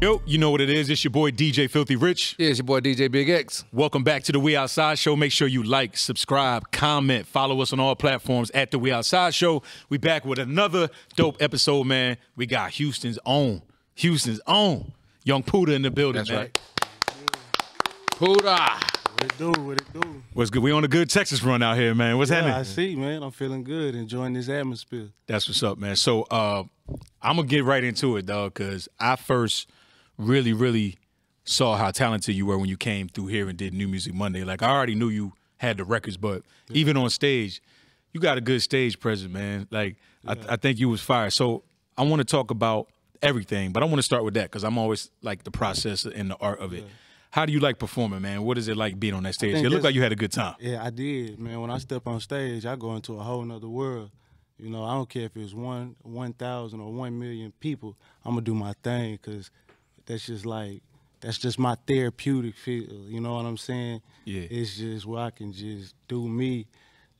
Yo, you know what it is. It's your boy DJ Filthy Rich. Yeah, it's your boy DJ Big X. Welcome back to the We Outside Show. Make sure you like, subscribe, comment, follow us on all platforms at the We Outside Show. We back with another dope episode, man. We got Houston's own, Yung Pooda in the building, That's man. right. Pooda. What it do? What it do? What's good? We on a good Texas run out here, man. What's happening? I see, man. I'm feeling good, enjoying this atmosphere. That's what's up, man. So I'm going to get right into it, dog, because I first really saw how talented you were when you came through here and did New Music Monday. Like, I already knew you had the records, but even on stage, you got a good stage presence, man. Like, I think you was fire. So I want to talk about everything, but I want to start with that because I'm always like the process and the art of it. How do you like performing, man? What is it like being on that stage? It looked like you had a good time. Yeah, I did, man. When I step on stage, I go into a whole nother world. You know, I don't care if it's 1,000 or 1 million people. I'm going to do my thing because that's just my therapeutic field. You know what I'm saying? Yeah. It's just where I can just do me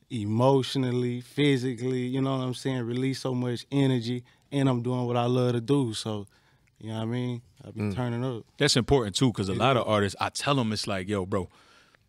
emotionally, physically, you know what I'm saying? Release so much energy, and I'm doing what I love to do. So, you know what I mean? I be turning up. That's important, too, because a lot of artists, I tell them it's like, yo, bro,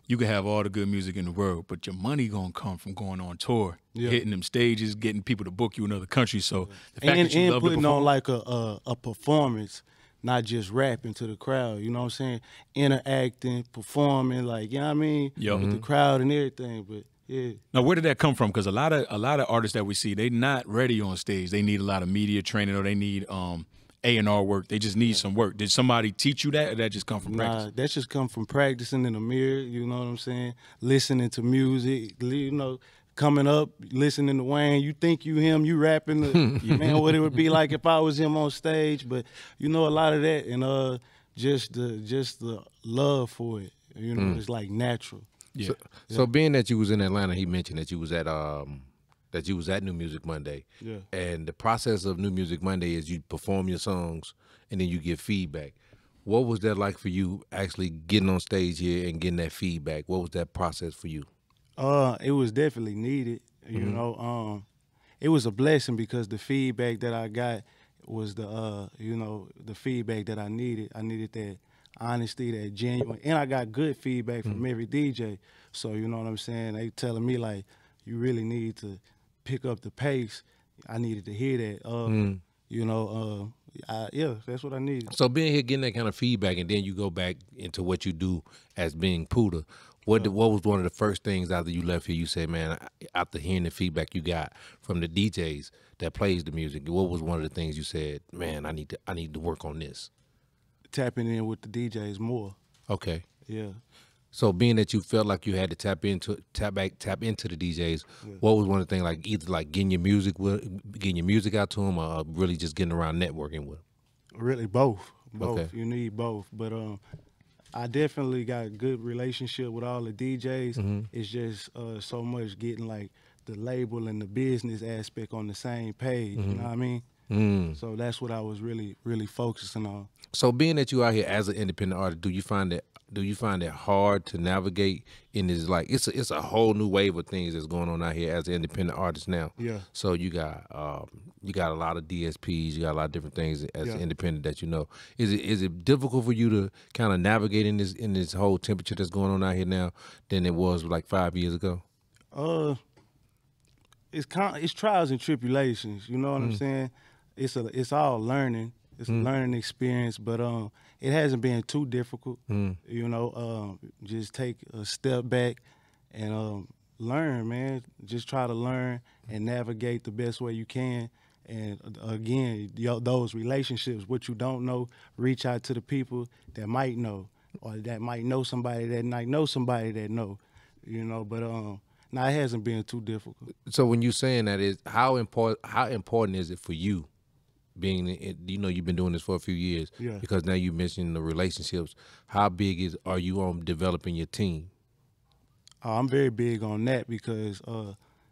you can have all the good music in the world, but your money going to come from going on tour, hitting them stages, getting people to book you in other countries. So the fact that you love to putting perform, on like a performance, not just rapping to the crowd, you know what I'm saying? Interacting, performing, like, you know what I mean? With the crowd and everything, but yeah. Now, where did that come from? Because a lot of artists that we see, they not ready on stage. They need a lot of media training, or they need A&R work. They just need some work. Did somebody teach you that, or that just come from practice? Nah, that just come from practicing in the mirror, you know what I'm saying? Listening to music, you know, coming up, listening to Wayne. You think you him, you rapping. Man, what it would be like if I was him on stage. But, you know, a lot of that and just the love for it, you know, it's like natural. Yeah. So being that you was in Atlanta, he mentioned that you was at New Music Monday. Yeah. And the process of New Music Monday is you perform your songs and then you get feedback. What was that like for you actually getting on stage here and getting that feedback? What was that process for you? It was definitely needed, you know. It was a blessing because the feedback that I got was the feedback that I needed. I needed that honesty, that genuine, and I got good feedback from every DJ. So, you know what I'm saying? They telling me, like, you really need to pick up the pace. I needed to hear that. You know, yeah, that's what I needed. So being here, getting that kind of feedback, and then you go back into what you do as being Pooda. What was one of the first things after you left here you said, man, after hearing the feedback you got from the DJs that plays the music, what was one of the things you said, man, I need to work on this? Tapping in with the DJs more. Okay. Yeah. So being that you felt like you had to tap into the DJs, what was one of the things, like either like getting your music out to them, or really just getting around networking with them? Really both. Okay. You need both. But I definitely got a good relationship with all the DJs. It's just so much getting like the label and the business aspect on the same page. You know what I mean? So that's what I was really focusing on. So being that you out here as an independent artist, do you find it hard to navigate in this, like it's a whole new wave of things that's going on out here as an independent artist now? Yeah. So you got a lot of DSPs, you got a lot of different things as an independent that you know. Is it difficult for you to kind of navigate in this whole temperature that's going on out here now than it was like 5 years ago? It's trials and tribulations. You know what I'm saying? It's all learning. It's a learning experience, but it hasn't been too difficult. You know, just take a step back and learn, man. Just try to learn and navigate the best way you can. And again, those relationships, what you don't know, reach out to the people that might know, or that might know somebody that might know somebody that know. You know, but no, it hasn't been too difficult. So when you're saying that, is how important is it for you? Being, you know, you've been doing this for a few years, because now you mentioned the relationships. How big are you on developing your team? I'm very big on that because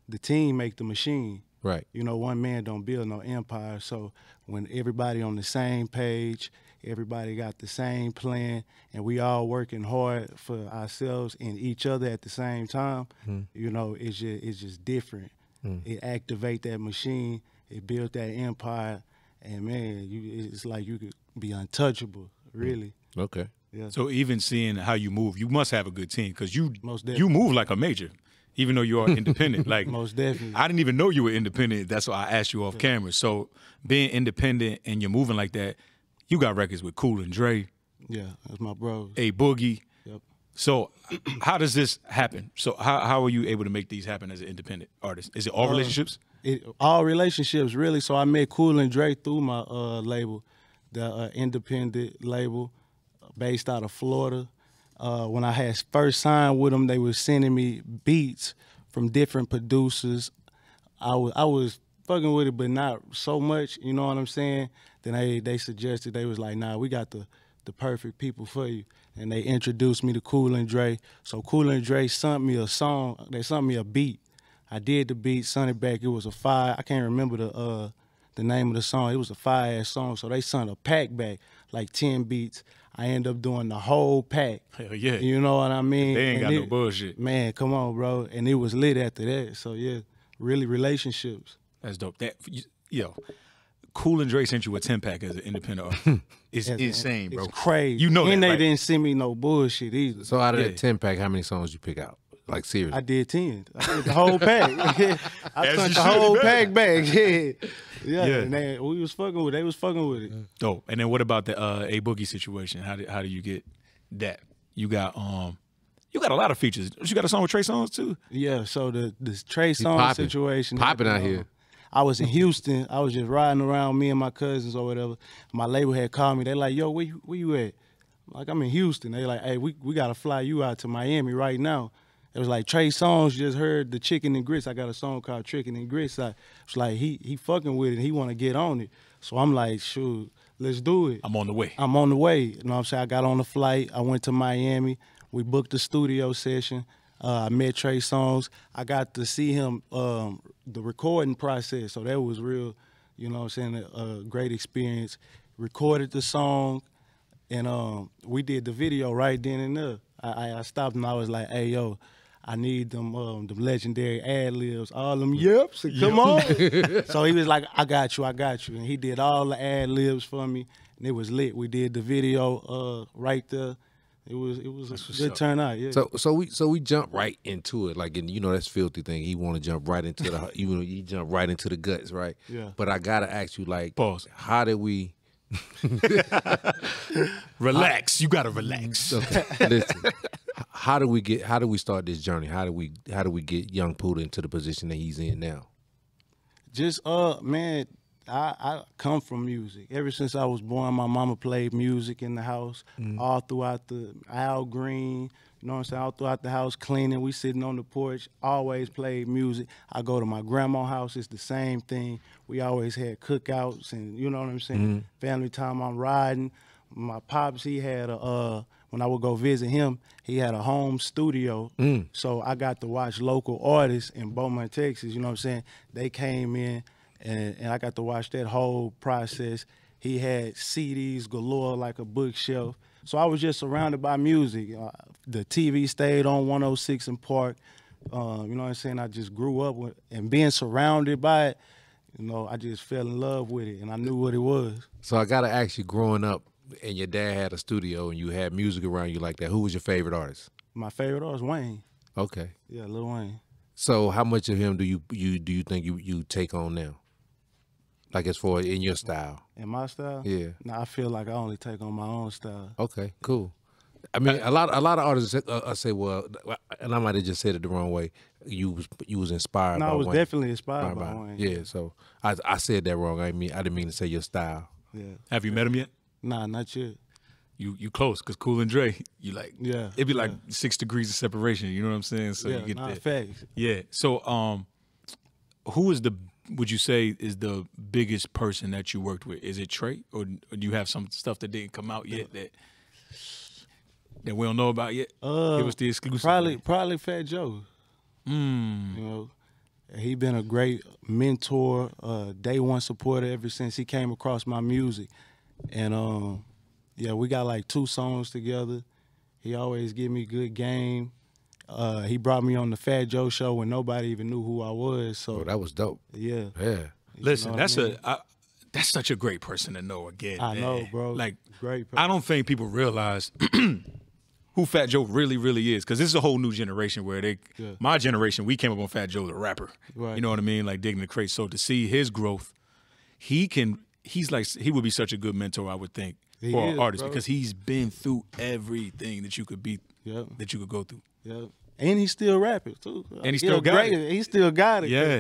the team make the machine. Right. You know, one man don't build no empire. So when everybody on the same page, everybody got the same plan, and we all working hard for ourselves and each other at the same time, you know, it's just different. It activate that machine. It built that empire. And man, it's like you could be untouchable. really. Okay. Yeah. So even seeing how you move, you must have a good team because you definitely. move like a major, even though you are independent. Like Most definitely. I didn't even know you were independent. That's why I asked you off camera. So being independent and you're moving like that, you got records with Cool and Dre. Yeah, that's my bros. A Boogie. Yep. So how does this happen? So how are you able to make these happen as an independent artist? Is it all relationships? All relationships, really. So I met Cool and Dre through my label, the independent label based out of Florida. When I had first signed with them, they were sending me beats from different producers. I was fucking with it, but not so much, you know what I'm saying? Then they suggested, they was like, nah, we got the perfect people for you. And they introduced me to Cool and Dre. So Cool and Dre sent me a song, they sent me a beat. I did the beat, sent it back. It was a fire, I can't remember the name of the song. It was a fire-ass song. So they sent a pack back, like 10 beats. I ended up doing the whole pack. Hell yeah. You know what I mean? They ain't got no bullshit. Man, come on, bro. And it was lit after that. So yeah, really relationships. That's dope. Cool and Dre sent you a 10-pack as an independent artist. It's insane, bro. It's crazy. You know and that, they right? didn't send me no bullshit either. So out of that 10-pack, how many songs you pick out? Like seriously? I did 10. I did the whole pack. I As sent you the should, whole man. pack back. Yeah. Yeah. And they was fucking with it. Dope. And then what about the A Boogie situation? How do you get that? You got a lot of features. You got a song with Trey Songz too? Yeah, so the Trey Songz popping. situation. Popping out happened, here. I was in Houston. I was just riding around, me and my cousins or whatever. My label had called me. They like, yo, where you at? Like, I'm in Houston. They like, hey, we got to fly you out to Miami right now. It was like, Trey Songz just heard the Chicken and Grits. I got a song called Chicken and Grits. It's like, he fucking with it. He want to get on it. So I'm like, shoot, let's do it. I'm on the way. I'm on the way. You know what I'm saying? I got on the flight. I went to Miami. We booked a studio session. I met Trey Songz. I got to see him, the recording process. So that was real, you know what I'm saying, a great experience. Recorded the song, and we did the video right then and there. I stopped and I was like, hey, yo, I need them legendary ad-libs, all them yips, and come on. So he was like, I got you. And he did all the ad-libs for me, and it was lit. We did the video right there. It was a good turnout, yeah. So we jump right into it, like, and you know that's filthy thing. He want to jump right into the, you jump right into the guts, right? Yeah. But I gotta ask you, like, Pause. how did we? Relax. You gotta relax. Listen, how do we start this journey? How do we get Yung Pooda into the position that he's in now? Just man, I come from music. Ever since I was born, my mama played music in the house, all throughout the Al Green, you know what I'm saying, all throughout the house cleaning. We sitting on the porch, always played music. I go to my grandma's house, it's the same thing. We always had cookouts and, you know what I'm saying, family time. I'm riding. My pops, he had when I would go visit him, he had a home studio. So I got to watch local artists in Beaumont, Texas, you know what I'm saying. They came in, and I got to watch that whole process. He had CDs galore, like a bookshelf. So I was just surrounded by music. The TV stayed on 106 in Park. You know what I'm saying? I just grew up with, and being surrounded by it, you know, I just fell in love with it, and I knew what it was. So I gotta ask you, growing up, and your dad had a studio, and you had music around you like that, who was your favorite artist? My favorite artist, Wayne. Okay. Yeah, Lil Wayne. So how much of him do you think you take on now? Like as far in your style? In my style? Yeah. Nah, I feel like I only take on my own style. Okay, cool. I mean, a lot of artists say, well, and I might have just said it the wrong way. You was inspired. No, by I was Wayne. definitely inspired by Wayne. Yeah, so I said that wrong. I didn't mean to say your style. Yeah. Have you met him yet? Nah, not yet. You close, because Cool and Dre, you like, Yeah, it'd be like 6 degrees of separation, you know what I'm saying? So yeah, you get nah, that. facts. Yeah. So who is would you say is the biggest person that you worked with? Is it Trey, or do you have some stuff that didn't come out yet that we don't know about yet? Give us the exclusive. Probably Fat Joe. You know, he been a great mentor, day one supporter ever since he came across my music, and yeah, we got like 2 songs together. He always give me good game. He brought me on the Fat Joe show when nobody even knew who I was. So Oh, that was dope. yeah. Yeah. Listen, know that's what I mean? That's such a great person to know again. I man. know, bro. Like, great person. I don't think people realize who Fat Joe really, really is, because this is a whole new generation where my generation, we came up on Fat Joe, the rapper. Right. You know what I mean? Like digging the crates. So to see his growth, he would be such a good mentor, I would think, for an artist, because he's been through everything that you could that you could go through. Yeah. And he's still rapping too. And he still got it. He still got it. Yeah.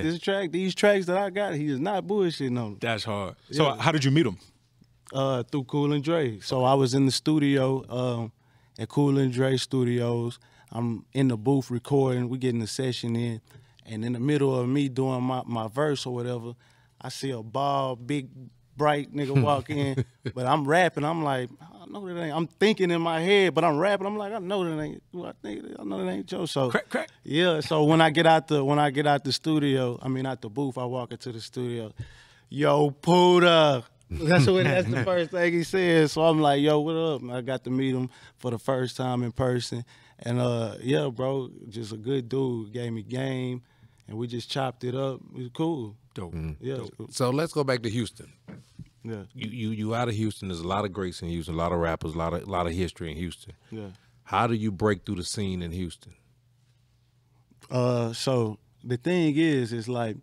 These tracks that I got, he is not bullshitting on them. That's hard. So how did you meet him? Through Cool and Dre. So I was in the studio at Cool and Dre Studios. I'm in the booth recording. We getting the session in. And in the middle of me doing my verse or whatever, I see a bald, big, bright nigga walk in. But I'm rapping. I'm like, I know that ain't. I'm thinking in my head, but I'm rapping. I'm like, I know that ain't. I know that ain't Joe. So crack. yeah. So when I get out the studio, I mean out the booth, I walk into the studio. Yo, Pooda. That's the first thing he said. So I'm like, yo, what up? And I got to meet him for the first time in person. And yeah, bro, just a good dude. Gave me game, and we just chopped it up. It was cool. Dope. Yeah. Dope. So let's go back to Houston. Yeah. You out of Houston. There's a lot of greats in Houston, a lot of rappers, a lot of history in Houston. Yeah. How do you break through the scene in Houston? So the thing is like,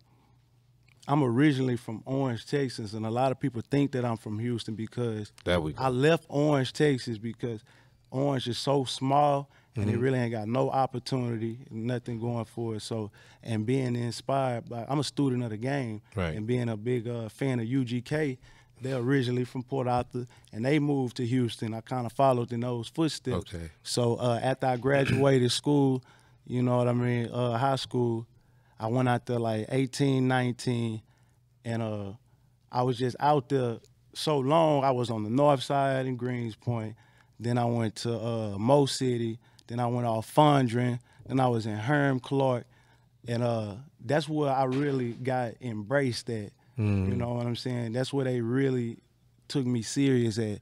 I'm originally from Orange, Texas, and a lot of people think that I'm from Houston because I left Orange, Texas because Orange is so small and it really ain't got no opportunity, nothing going for it. So, and being inspired by, I'm a student of the game, right, and being a big fan of UGK. They're originally from Port Arthur, and they moved to Houston. I kind of followed in those footsteps. Okay. So after I graduated school, you know what I mean, high school, I went out there like 18, 19, and I was just out there so long. I was on the north side in Greenspoint. Then I went to Mo City. Then I went off Fondren. Then I was in Herm Clark. And that's where I really got embraced at. Mm. You know what I'm saying? That's where they really took me serious at.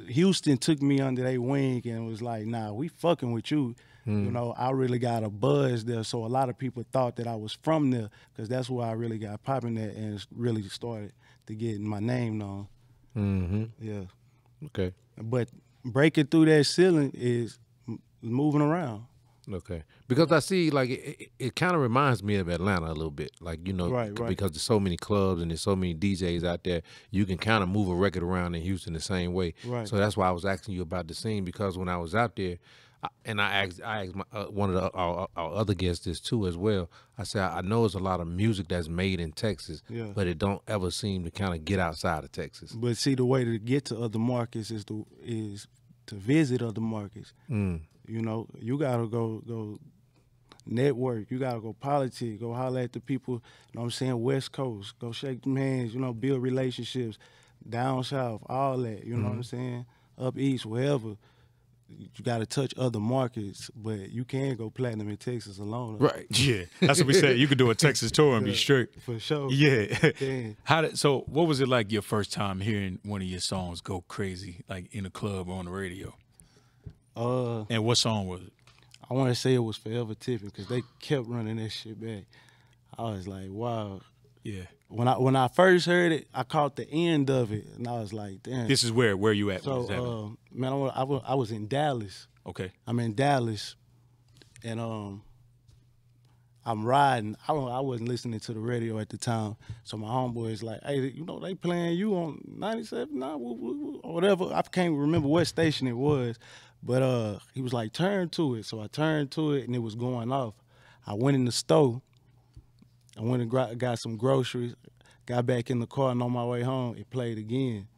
Houston took me under their wing and was like, nah, we fucking with you. Mm. You know, I really got a buzz there. So a lot of people thought that I was from there because that's where I really got popping at and really started to get my name known. Mm-hmm. Yeah. Okay. But breaking through that ceiling is moving around. Okay, because I see like it kind of reminds me of Atlanta a little bit, like right. Because there's so many clubs and there's so many DJs out there, you can kind of move a record around in Houston the same way. Right. So that's why I was asking you about the scene, because when I was out there, I asked one of our other guests this too as well. I said I know there's a lot of music that's made in Texas, but it don't ever seem to kind of get outside of Texas. But see, the way to get to other markets is to visit other markets. Mm. You know, you gotta go network. You gotta go politic. Go holler at the people. You know what I'm saying? West Coast. Go shake them hands. You know, build relationships. Down south, all that. You know what I'm saying? Up east, wherever. You gotta touch other markets, but you can't go platinum in Texas alone. Right? Yeah, that's what we said. You could do a Texas tour and be straight. For sure. Yeah. So what was it like your first time hearing one of your songs go crazy, like in a club or on the radio? And what song was it? I want to say it was Forever Tippin because they kept running that shit back. I was like, wow. Yeah. When I first heard it, I caught the end of it, and I was like, damn. This is where you at? So, man, I was in Dallas. Okay. I'm in Dallas, and I'm riding. I wasn't listening to the radio at the time, so my homeboy's like, hey, you know, they playing you on 97, or whatever. I can't remember what station it was. But he was like, turn to it. So I turned to it, and it was going off. I went in the store. I went and got some groceries, got back in the car, and on my way home, it played again.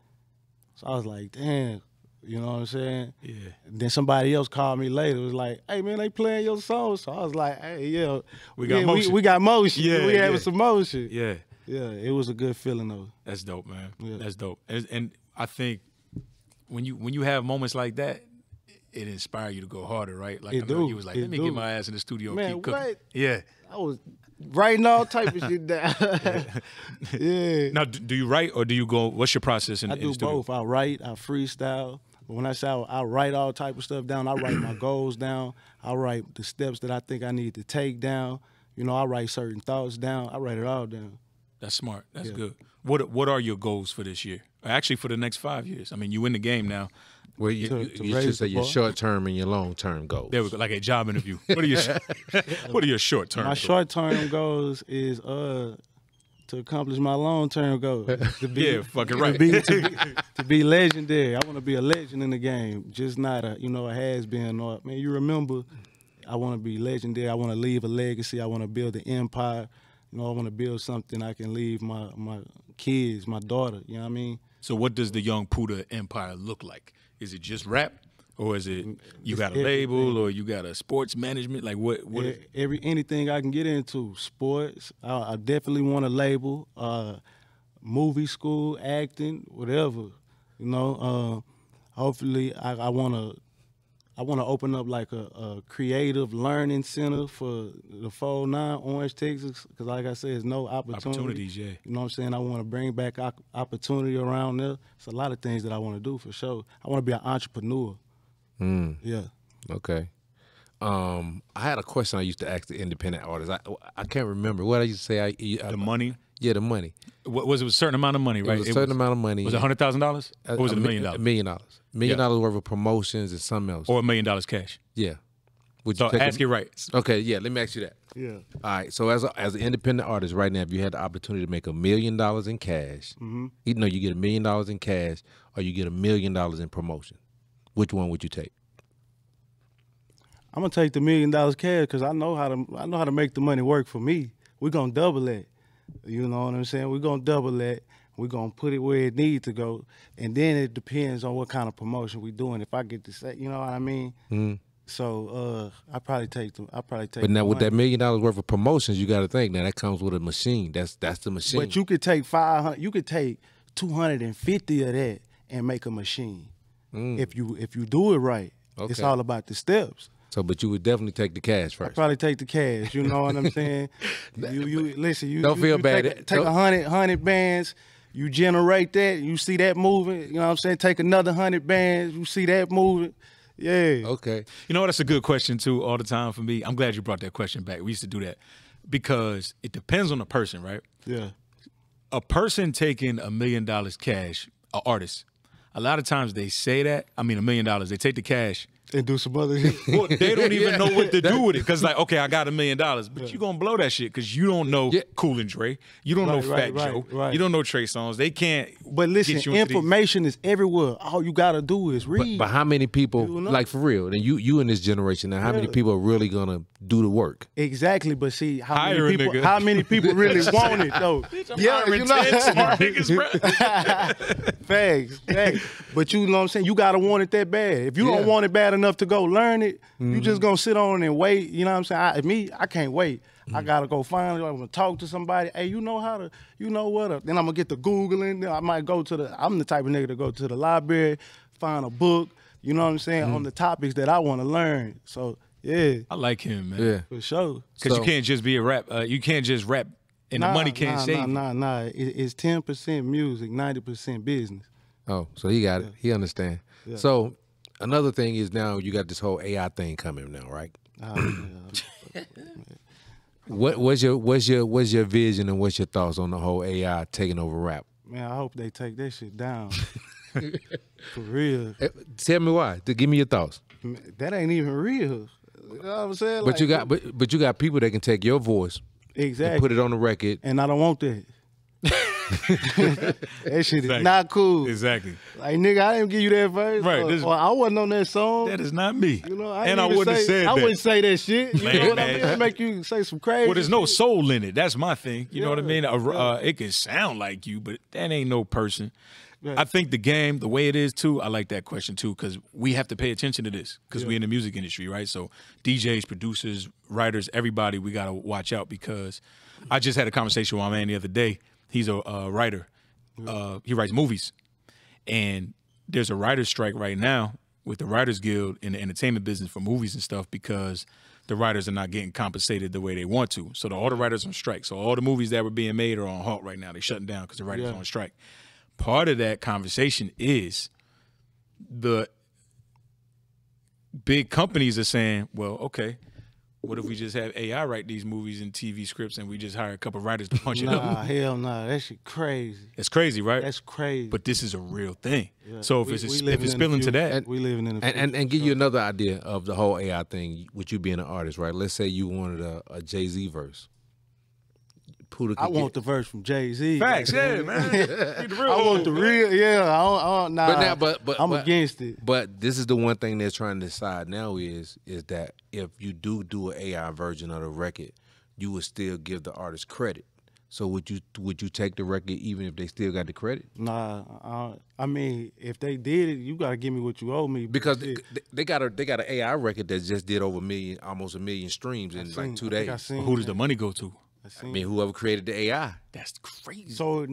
So I was like, damn, you know what I'm saying? Yeah. Then somebody else called me later. It was like, hey, man, they playing your song. So I was like, hey, yeah. We got motion. We got motion. Yeah, we having some motion. Yeah. Yeah, it was a good feeling, though. That's dope, man. Yeah. That's dope. And I think when you have moments like that, it inspired you to go harder, right? Like you was like, let me get my ass in the studio and keep cooking. What? Yeah. I was writing all type of shit down. Yeah. Now, do you write or do you go? What's your process in the studio? I do both. I write, I freestyle. But when I say I write all type of stuff down, I write my goals down. I write the steps that I think I need to take down. You know, I write certain thoughts down. I write it all down. That's smart. That's good. What are your goals for this year? Actually, for the next 5 years. I mean, you in the game now. Well, you should say your short-term and your long-term goals. There we go, like a job interview. What are your short-term goals? My short-term goals is to accomplish my long-term goals. To be, fucking right. To be legendary. I want to be a legend in the game, just not a has-been. Or, man, you remember, I want to be legendary. I want to leave a legacy. I want to build an empire. I want to build something I can leave my kids, my daughter. You know what I mean? So what does the Yung Pooda empire look like? Is it just rap, or is it you got a label, or you got a sports management? Like what? Anything I can get into, sports. I definitely want a label, movie school, acting, whatever. Hopefully I want to open up like a creative learning center for the 409 Orange, Texas, because like I said, there's no opportunities. Yeah, you know what I'm saying. I want to bring back opportunity around there. It's a lot of things that I want to do for sure. I want to be an entrepreneur. Yeah. Okay. I had a question I used to ask the independent artists. I can't remember what I used to say. The money. Yeah, the money. Was it a certain amount of money, right? It was a certain amount of money. Was it $100,000? Or was it $1 million? $1 million. $1 million worth of promotions and something else. Or $1 million cash. Yeah. So ask it right. Okay, yeah, let me ask you that. Yeah. All right, so as an independent artist right now, if you had the opportunity to make $1 million in cash, you know, you get $1 million in cash or you get $1 million in promotion, which one would you take? I'm gonna take the $1 million cash because I know how to make the money work for me. We're gonna double that. You know what I'm saying? We're gonna double that. We're gonna put it where it needs to go, and then it depends on what kind of promotion we're doing. If I get to say, you know what I mean? So I probably take. But now with that $1 million worth of promotions, you got to think now that comes with a machine. That's the machine. But you could take 500. You could take 250 of that and make a machine. If you do it right. Okay. It's all about the steps. So, but you would definitely take the cash first. I'd probably take the cash. You know what I'm saying? You listen. You don't feel bad. Take 100 bands. You generate that. You see that moving. You know what I'm saying? Take another 100 bands. You see that moving. Yeah. Okay. You know what? That's a good question too. All the time for me. I'm glad you brought that question back. We used to do that because it depends on the person, right? Yeah. A person taking $1 million cash, an artist. A lot of times they say that. I mean, $1 million. They take the cash. And do some other shit. Well, they don't even know what to do with it. Because like, okay, I got $1 million. But you're going to blow that shit because you don't know Cool and Dre. You don't know Fat Joe. You don't know Trey Songz. They can't But listen, information is everywhere. All you got to do is read. But how many people, like for real, and you in this generation now, how many people are really going to do the work? Exactly. But see, how many people really want it, though? Yeah, you know. Facts. But you know what I'm saying? You got to want it that bad. If you don't want it bad enough to go learn it, you just gonna sit on and wait. You know what I'm saying? I can't wait. I gotta go find it. I'm gonna talk to somebody. Hey, you know how to, you know what? Then I'm gonna get to Googling. Then I might go to I'm the type of nigga to go to the library, find a book, you know what I'm saying, on the topics that I wanna learn. So, yeah. I like him, man. Yeah. For sure. Because you can't just be a rap, you can't just rap and the money can't save you. Nah. It's 10% music, 90% business. Oh, so he got it. He understand. Yeah. So, another thing is now you got this whole AI thing coming now, right? What's your vision and what's your thoughts on the whole AI taking over rap? Man, I hope they take that shit down. For real. Tell me why. Give me your thoughts. That ain't even real. You know what I'm saying? But you got people that can take your voice, exactly, and put it on the record, and I don't want that. That shit is not cool. Exactly. Like, nigga, I didn't give you that verse. Right. Or I wasn't on that song. That is not me. You know, I wouldn't have said that. I wouldn't say that shit. You know what I mean? Make you say some crazy. Well, there's no soul in it. That's my thing. You know what I mean? It can sound like you, but that ain't no person. Right. I think the game, the way it is too, I like that question too, because we have to pay attention to this because we're in the music industry, right? So DJs, producers, writers, everybody, we got to watch out because I just had a conversation with my man the other day. He's a writer. He writes movies. And there's a writer's strike right now with the Writers Guild in the entertainment business for movies and stuff because the writers are not getting compensated the way they want to. So all the writers are on strike. So all the movies that were being made are on halt right now. They're shutting down because the writers are on strike. Part of that conversation is the big companies are saying, well, okay, What if we just have AI write these movies and TV scripts and we just hire a couple writers to punch it Nah, up? hell nah. That shit crazy. It's crazy, right? That's crazy. But this is a real thing. Yeah. So if it's spilling to that. We living in a and give you another idea of the whole AI thing with you being an artist, right? Let's say you wanted a Jay-Z verse. Pooda I want the verse from Jay-Z. Facts, yeah, man. I want the real, yeah. I don't, nah, but I'm against it. But this is the one thing they're trying to decide now is that if you do an AI version of the record, you would still give the artist credit. So would you take the record even if they still got the credit? Nah, I mean, if they did it, you gotta give me what you owe me. Because they got an AI record that just did over almost 1 million streams in like 2 days. Who does the money go to? I mean, whoever created the AI. That's crazy. So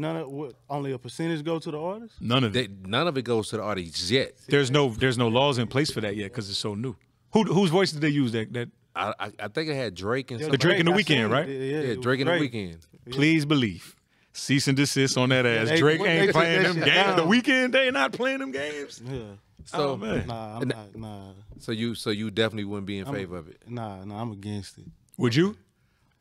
only a percentage go to the artist? None of it. None of it goes to the artist yet. There's no laws in place for that yet because it's so new. Whose voice did they use? That I think it had Drake and the Drake in the Weeknd, right? Yeah, Drake in the Weeknd. Please believe. Cease and desist on that ass. Yeah, Drake ain't playing them games. The Weeknd, they not playing them games. Yeah. So man. Nah, I'm not. Nah. So you definitely wouldn't be in favor of it. Nah, I'm against it. Would you?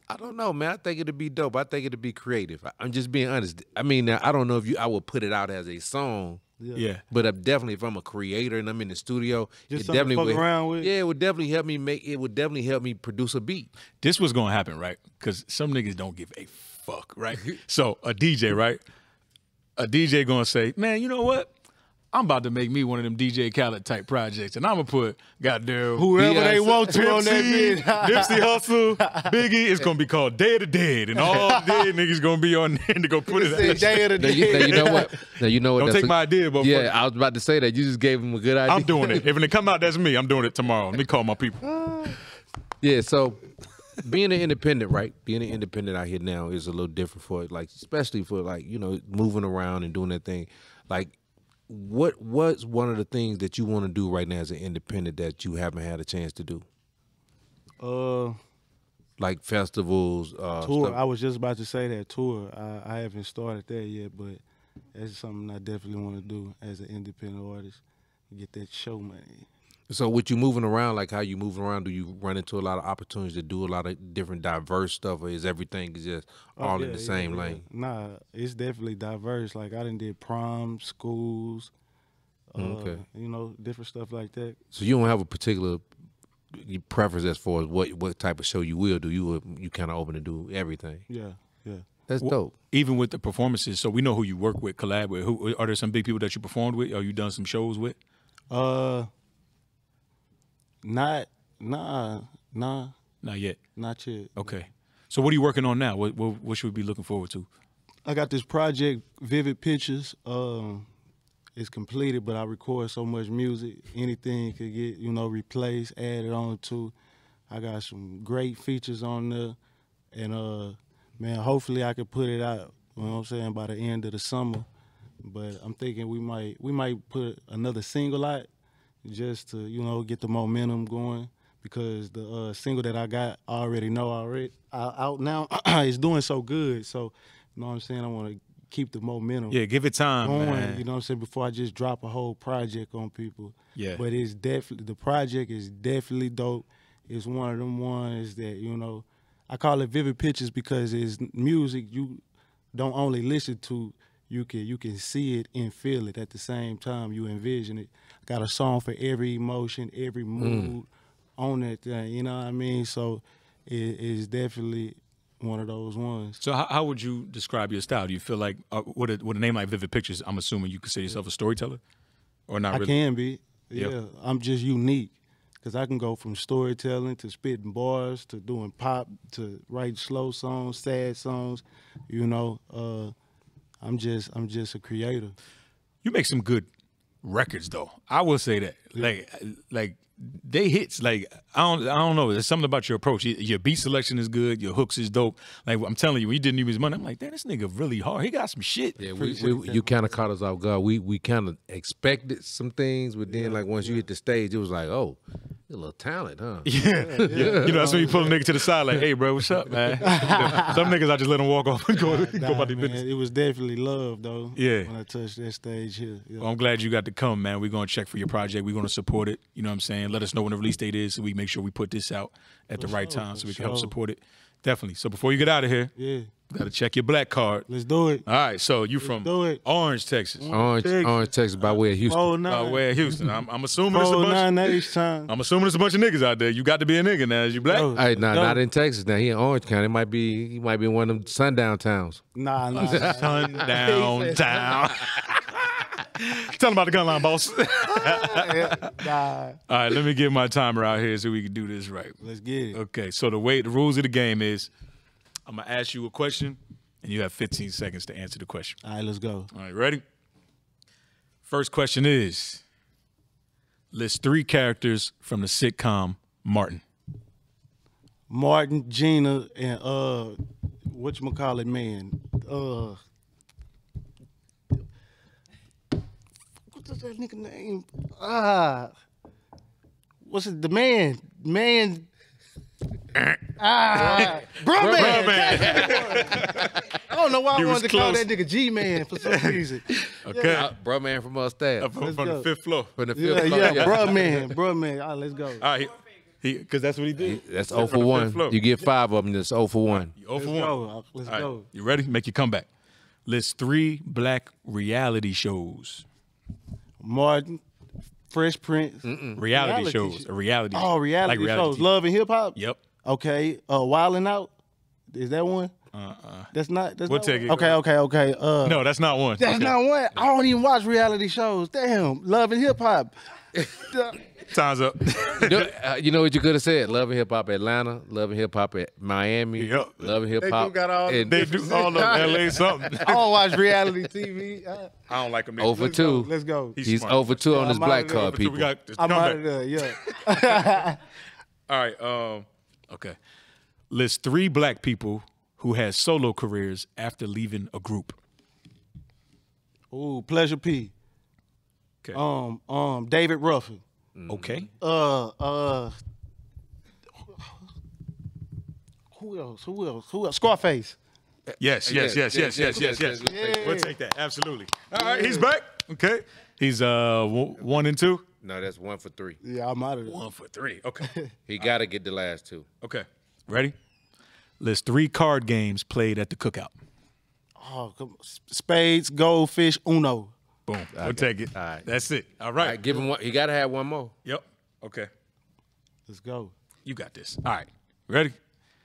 I don't know, man. I think it'd be dope. I think it'd be creative. I'm just being honest. I mean, now, I don't know if I would put it out as a song. Yeah. But definitely, if I'm a creator and I'm in the studio, just it definitely would. Around with. Yeah, it would definitely help me It would definitely help me produce a beat. This was gonna happen, right? Because some niggas don't give a fuck, right? So a DJ, right? A DJ gonna say, man, you know what? I'm about to make me one of them DJ Khaled type projects, and I'm gonna put goddamn whoever they want to on that bitch. Nipsey Hussle, Biggie. It's gonna be called Day of the Dead, and all dead niggas gonna be on there to go put it out. Day of the Dead. You know what? Now you know what? Don't take my idea, but yeah, I was about to say that. You just gave him a good idea. I'm doing it. If it come out, that's me. I'm doing it tomorrow. Let me call my people. Yeah. So being an independent, right? Being an independent out here now is a little different for like, especially for like moving around and doing that thing, like. What's one of the things that you want to do right now as an independent that you haven't had a chance to do? Like festivals, tour. Stuff. I was just about to say that tour. I haven't started that yet, but that's something I definitely want to do as an independent artist. Get that show money. So with you moving around, like how you moving around, do you run into a lot of opportunities to do a lot of different diverse stuff, or is everything just all in the same lane? Nah, it's definitely diverse. Like I done did prom, schools, okay. Different stuff like that. So you don't have a particular preference as far as what type of show you will do. You kind of open to do everything. Yeah. That's dope. Even with the performances, so we know who you work with, collab with. Who are there some big people that you performed with, or you done some shows with? Not yet. Not yet. Okay. So what are you working on now? What should we be looking forward to? I got this project, Vivid Pictures. It's completed, but I record so much music. Anything could get, replaced, added on to. I got some great features on there. And, man, hopefully I could put it out, you know what I'm saying, by the end of the summer. But I'm thinking we might put another single out just to, get the momentum going, because the single that I got out now is doing so good. So, you know what I'm saying, I want to keep the momentum. Yeah, give it time, going, man. You know what I'm saying, before I just drop a whole project on people. Yeah. But the project is definitely dope. It's one of them ones that, I call it Vivid Pictures because it's music you don't only listen to, you can see it and feel it at the same time. You envision it. Got a song for every emotion, every mood on that thing. You know what I mean? So it's definitely one of those ones. So how would you describe your style? Do you feel like with a name like Vivid Pictures, I'm assuming you consider yourself a storyteller, or not? I really? can be. Yep. Yeah, I'm just unique because I can go from storytelling to spitting bars to doing pop to writing slow songs, sad songs. I'm just a creator. You make some good records, though. I will say that. Like they hits. Like I don't know. There's something about your approach. Your beat selection is good. Your hooks is dope. Like I'm telling you, when you didn't use his money, I'm like, damn, this nigga really hard. He got some shit. Yeah, you kind of caught us off guard. We kind of expected some things, but then like once you hit the stage, it was like, oh, a little talent, huh? Yeah. You know, that's when you pull a nigga to the side like, hey, bro, what's up, man? Some niggas, I just let them walk off and go about their business. It was definitely love, though. Yeah. When I touched that stage here. Yeah. Well, I'm glad you got to come, man. We're going to check for your project. We're going to support it. You know what I'm saying? Let us know when the release date is so we make sure we put this out at the right time so we can help support it. Definitely. So before you get out of here, got to check your black card. Let's do it. All right. So you from Orange, Texas. Orange, Texas, by way of Houston. By way of Houston. I'm assuming it's a bunch. I'm assuming it's a bunch of niggas out there. You got to be a nigga now. Is you black? Hey, not in Texas. Now he in Orange County. He might be in one of them sundown towns. Nah. Sundown town. Tell him about the gun line, boss. Nah. All right, let me get my timer out here so we can do this right. Let's get it. Okay, so the rules of the game is I'm going to ask you a question, and you have 15 seconds to answer the question. All right, let's go. All right, ready? First question is, list 3 characters from the sitcom Martin. Martin, Gina, and whatchamacallit, man. What's that nigga name? What's it? The man. Bro man. I don't know why I wanted to call that nigga G-Man for some reason. Okay. Bro man from upstairs. From the 5th floor. From the 5th floor. Yeah, bro man. All right, let's go. All right. Because that's what he did. That's 0 for 1. You get 5 of them, that's 0 for 1. 0 for 1. Let's go. You ready? Make your comeback. List 3 black reality shows. Martin, Fresh Prince. Reality shows. A reality show. Oh, reality shows. TV. Love and Hip Hop? Yep. Okay. Wildin' Out? Is that one? That's not. We'll take it. Okay. No, that's not one. That's not one. I don't even watch reality shows. Damn. Love and Hip Hop. Time's up. You know what you could have said? Love and Hip Hop Atlanta, Love and Hip Hop at Miami, Yep. Love and Hip Hop. They do all of LA something. I don't watch reality TV. I don't like him. 0 for 2. Let's go. He's 0 for 2 on his black card, people. We got this I'm out comeback. of there, yeah. All right. Okay. List 3 black people who had solo careers after leaving a group. Ooh, Pleasure P. Okay. David Ruffin. Okay. Who else? Scarface. Yes. We'll take that. Absolutely. All right, he's back. Okay. He's 1 and 2. No, that's 1 for 3. Yeah, I'm out of there. 1 for 3. Okay. He got to get the last 2. Okay. Ready? List 3 card games played at the cookout. Oh, come on. Spades, Goldfish, Uno. Boom. We'll take it. All right. That's it. All right. All right, give him one. He got to have one more. Yep. Okay. Let's go. You got this. All right. Ready?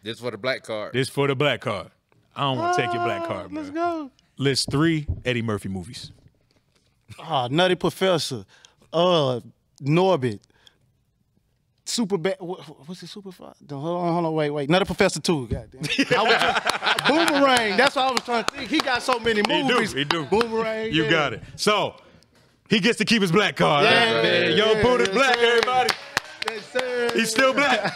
This for the black card. This for the black card. I don't want to take your black card, man. Let's go. List 3 Eddie Murphy movies. Nutty Professor. Norbit. Super bad. What's it? Super fun? Hold on, wait. Nutty Professor 2. Goddamn. Boomerang. That's what I was trying to think. He got so many movies. He do. Boomerang. You got it. So he gets to keep his black card. Yeah, man. Yung Pooda's black, everybody. Yes, sir. He's still black.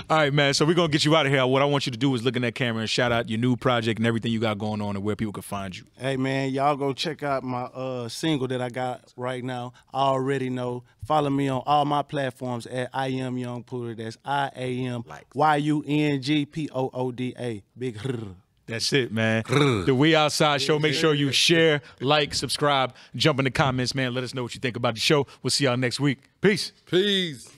All right, man. So we're going to get you out of here. What I want you to do is look in that camera and shout out your new project and everything you got going on and where people can find you. Hey, man, y'all go check out my single that I got right now. I already know. Follow me on all my platforms at I Am Yung Pooda. That's IAMYUNGPOODA. Big That's it, man. The We Outside Show. Make sure you share, like, subscribe, jump in the comments, man. Let us know what you think about the show. We'll see y'all next week. Peace. Peace.